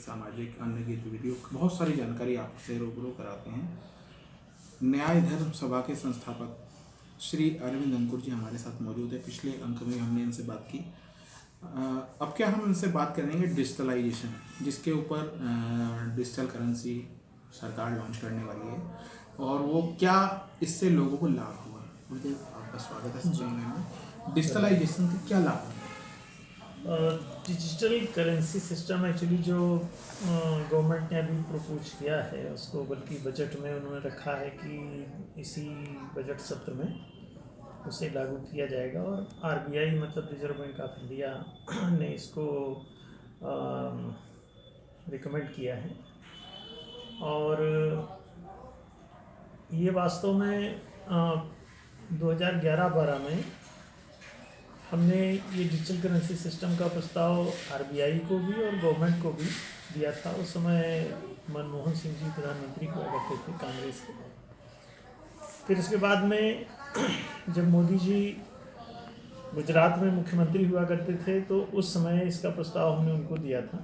सामाजिक अन्य गतिविधियों, बहुत सारी जानकारी आपसे रूबरू कराते हैं। न्याय धर्म सभा के संस्थापक श्री अरविंद अंकुर जी हमारे साथ मौजूद है। पिछले अंक में हमने इनसे बात की। अब क्या हम इनसे बात करेंगे डिजिटलाइजेशन, जिसके ऊपर डिजिटल करेंसी सरकार लॉन्च करने वाली है, और वो क्या इससे लोगों को लाभ हुआ। गुरुदेव, आपका स्वागत है चैनल में। डिजिटलाइजेशन के क्या लाभ हैं? डिजिटल करेंसी सिस्टम एक्चुअली जो गवर्नमेंट ने अभी प्रपोज किया है उसको, बल्कि बजट में उन्होंने रखा है कि इसी बजट सत्र में उसे लागू किया जाएगा। और आरबीआई मतलब रिजर्व बैंक ऑफ इंडिया ने इसको रिकमेंड किया है। और ये वास्तव में 2011-12 में हमने ये डिजिटल करेंसी सिस्टम का प्रस्ताव आरबीआई को भी और गवर्नमेंट को भी दिया था। उस समय मनमोहन सिंह जी प्रधानमंत्री हुआ करते थे कांग्रेस के। फिर इसके बाद में जब मोदी जी गुजरात में मुख्यमंत्री हुआ करते थे तो उस समय इसका प्रस्ताव हमने उनको दिया था।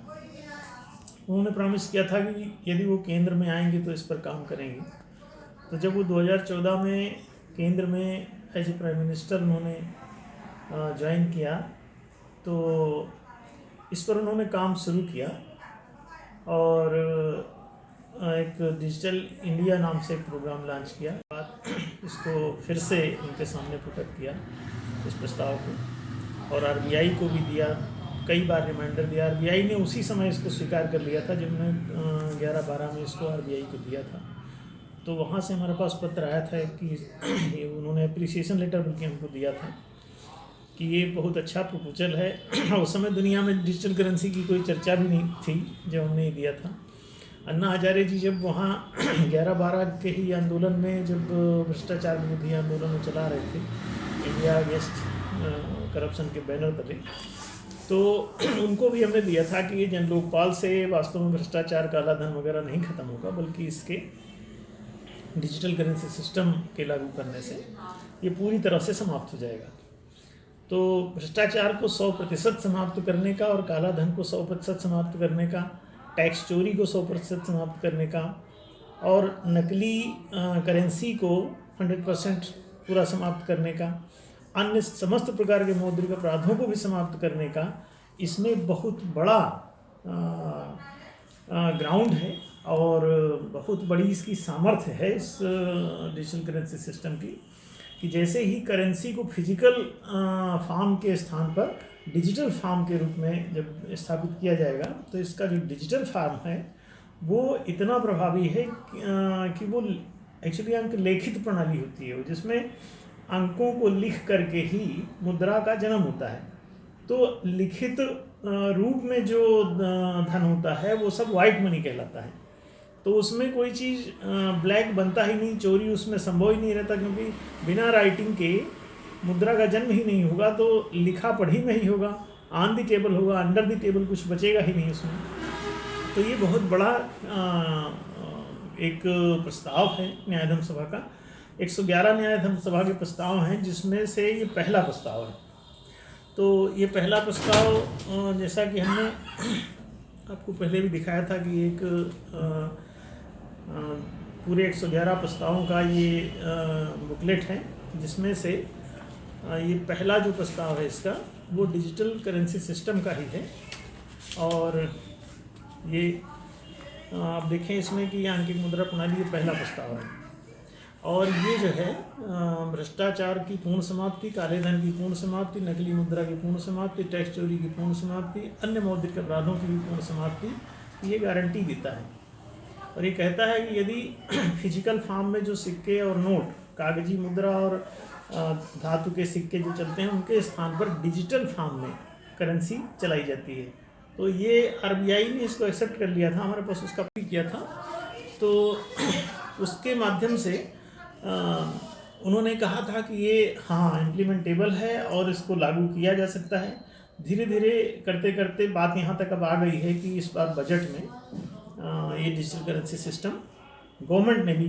उन्होंने प्रॉमिस किया था कि यदि वो केंद्र में आएंगे तो इस पर काम करेंगे। तो जब वो 2014 में केंद्र में एज ए प्राइम मिनिस्टर उन्होंने ज्वाइन किया तो इस पर उन्होंने काम शुरू किया और एक डिजिटल इंडिया नाम से एक प्रोग्राम लॉन्च किया। बाद इसको फिर से उनके सामने पुटअप किया इस प्रस्ताव को, और आरबीआई को भी दिया, कई बार रिमाइंडर दिया। आरबीआई ने उसी समय इसको स्वीकार कर लिया था जब मैंने 11-12 में इसको आरबीआई को दिया था। तो वहाँ से हमारे पास पत्र आया था कि उन्होंने अप्रिसिएशन लेटर बल्कि हमको दिया था कि ये बहुत अच्छा प्रपोजल है। उस समय दुनिया में डिजिटल करेंसी की कोई चर्चा भी नहीं थी जब हमने दिया था। अन्ना हजारे जी जब वहाँ 11-12 के ही आंदोलन में, जब भ्रष्टाचार विरोधी आंदोलन चला रहे थे इंडिया अगेंस्ट करप्शन के बैनर तले, तो उनको भी हमने दिया था कि ये जन लोकपाल से वास्तव में भ्रष्टाचार, काला धन वगैरह नहीं खत्म होगा, बल्कि इसके डिजिटल करेंसी सिस्टम के लागू करने से ये पूरी तरह से समाप्त हो जाएगा। तो भ्रष्टाचार को 100% समाप्त करने का, और काला धन को 100% समाप्त करने का, टैक्स चोरी को 100% समाप्त करने का, और नकली करेंसी को 100% पूरा समाप्त करने का, अन्य समस्त प्रकार के मौद्रिक अपराधों को भी समाप्त करने का, इसमें बहुत बड़ा ग्राउंड है और बहुत बड़ी इसकी सामर्थ्य है इस डिजिटल करेंसी सिस्टम की, कि जैसे ही करेंसी को फिजिकल फॉर्म के स्थान पर डिजिटल फॉर्म के रूप में जब स्थापित किया जाएगा तो इसका जो डिजिटल फॉर्म है वो इतना प्रभावी है कि वो एक्चुअली अंक लेखित प्रणाली होती है, जिसमें अंकों को लिख करके ही मुद्रा का जन्म होता है। तो लिखित रूप में जो धन होता है वो सब वाइट मनी कहलाता है। तो उसमें कोई चीज़ ब्लैक बनता ही नहीं, चोरी उसमें संभव ही नहीं रहता, क्योंकि बिना राइटिंग के मुद्रा का जन्म ही नहीं होगा। तो लिखा पढ़ी में ही होगा, ऑन द टेबल होगा, अंडर द टेबल कुछ बचेगा ही नहीं उसमें। तो ये बहुत बड़ा एक प्रस्ताव है न्यायधर्म सभा का। 111 न्यायधर्म सभा के प्रस्ताव हैं, जिसमें से ये पहला प्रस्ताव है। तो ये पहला प्रस्ताव, जैसा कि हमने आपको पहले भी दिखाया था कि एक पूरे 111 प्रस्तावों का ये बुकलेट है, जिसमें से ये पहला जो प्रस्ताव है इसका वो डिजिटल करेंसी सिस्टम का ही है। और ये आप देखें इसमें कि आंकिक मुद्रा प्रणाली ये पहला प्रस्ताव है, और ये जो है भ्रष्टाचार की पूर्ण समाप्ति, काले धन की पूर्ण समाप्ति, नकली मुद्रा की पूर्ण समाप्ति, टैक्स चोरी की पूर्ण समाप्ति, अन्य मौद्रिक अपराधों की भी पूर्ण समाप्ति ये गारंटी देता है। और ये कहता है कि यदि फिजिकल फॉर्म में जो सिक्के और नोट, कागजी मुद्रा और धातु के सिक्के जो चलते हैं, उनके स्थान पर डिजिटल फॉर्म में करेंसी चलाई जाती है। तो ये आरबीआई ने इसको एक्सेप्ट कर लिया था, हमारे पास उसका भी किया था। तो उसके माध्यम से उन्होंने कहा था कि ये हाँ इम्प्लीमेंटेबल है और इसको लागू किया जा सकता है। धीरे धीरे करते करते बात यहाँ तक अब आ गई है कि इस बार बजट में ये डिजिटल करेंसी सिस्टम गवर्नमेंट ने भी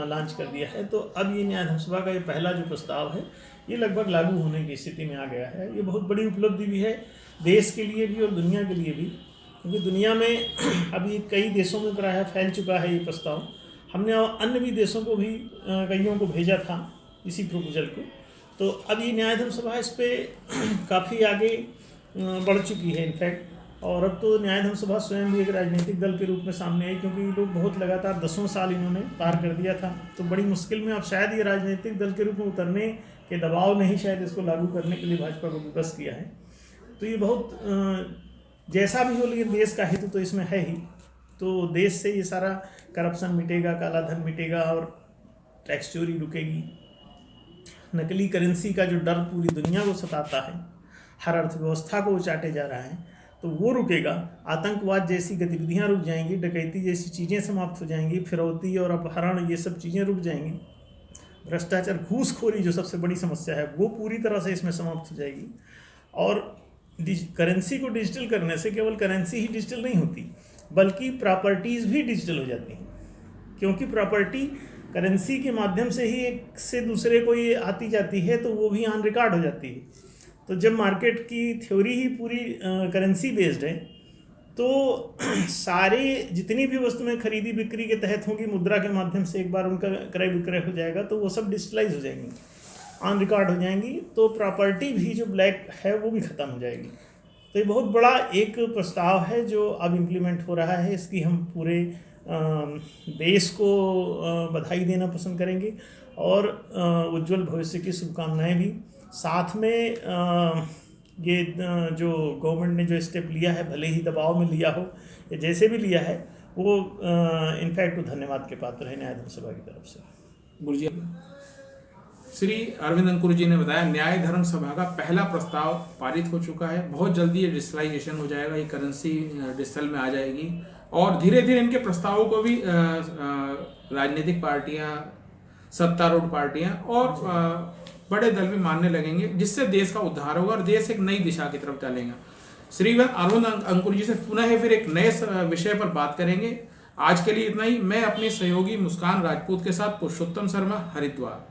लॉन्च कर दिया है। तो अब ये न्यायधर्म सभा का ये पहला जो प्रस्ताव है ये लगभग लागू होने की स्थिति में आ गया है। ये बहुत बड़ी उपलब्धि भी है देश के लिए भी और दुनिया के लिए भी, क्योंकि दुनिया में अभी कई देशों में प्रायः फैल चुका है ये प्रस्ताव। हमने अन्य भी देशों को भी कईयों को भेजा था इसी प्रपोजल को। तो अब ये न्याय धर्म सभा इस पर काफ़ी आगे बढ़ चुकी है इनफैक्ट। और अब तो न्याय धर्म सभा स्वयं भी एक राजनीतिक दल के रूप में सामने आई, क्योंकि लोग बहुत लगातार 10 साल इन्होंने पार कर दिया था। तो बड़ी मुश्किल में अब शायद ये राजनीतिक दल के रूप में उतरने के दबाव नहीं, शायद इसको लागू करने के लिए भाजपा को विवश किया है। तो ये बहुत जैसा भी हो, लेकिन देश का हित तो इसमें है ही। तो देश से ये सारा करप्शन मिटेगा, काला धन मिटेगा और टैक्स चोरी रुकेगी। नकली करेंसी का जो डर पूरी दुनिया को सताता है, हर अर्थव्यवस्था को चाटे जा रहा है, तो वो रुकेगा। आतंकवाद जैसी गतिविधियां रुक जाएंगी, डकैती जैसी चीज़ें समाप्त हो जाएंगी, फिरौती और अपहरण ये सब चीज़ें रुक जाएंगी। भ्रष्टाचार, घूसखोरी जो सबसे बड़ी समस्या है, वो पूरी तरह से इसमें समाप्त हो जाएगी। और करेंसी को डिजिटल करने से केवल करेंसी ही डिजिटल नहीं होती, बल्कि प्रॉपर्टीज़ भी डिजिटल हो जाती हैं। क्योंकि प्रॉपर्टी करेंसी के माध्यम से ही एक से दूसरे को ये आती जाती है, तो वो भी ऑन रिकॉर्ड हो जाती है। तो जब मार्केट की थ्योरी ही पूरी करेंसी बेस्ड है, तो सारे जितनी भी वस्तुएं खरीदी बिक्री के तहत होंगी, मुद्रा के माध्यम से एक बार उनका क्रय विक्रय हो जाएगा, तो वो सब डिजिटलाइज हो जाएंगी, ऑन रिकॉर्ड हो जाएंगी। तो प्रॉपर्टी भी जो ब्लैक है वो भी ख़त्म हो जाएगी। तो ये बहुत बड़ा एक प्रस्ताव है जो अब इम्प्लीमेंट हो रहा है। इसकी हम पूरे देश को बधाई देना पसंद करेंगे और उज्जवल भविष्य की शुभकामनाएं भी। साथ में ये जो गवर्नमेंट ने जो स्टेप लिया है, भले ही दबाव में लिया हो या जैसे भी लिया है, वो इनफैक्ट वो धन्यवाद के पात्र है न्याय धर्म सभा की तरफ से। गुरुजी, श्री अरविंद अंकुर जी ने बताया न्याय धर्म सभा का पहला प्रस्ताव पारित हो चुका है। बहुत जल्दी ये डिजिटलाइजेशन हो जाएगा, ये करेंसी डिजिटल में आ जाएगी और धीरे धीरे इनके प्रस्तावों को भी राजनीतिक पार्टियां, सत्तारूढ़ पार्टियां और बड़े दल भी मानने लगेंगे, जिससे देश का उद्धार होगा और देश एक नई दिशा की तरफ चलेगा। श्री अरविंद अंकुर जी से पुनः फिर एक नए विषय पर बात करेंगे। आज के लिए इतना ही। मैं अपनी सहयोगी मुस्कान राजपूत के साथ पुरुषोत्तम शर्मा, हरिद्वार।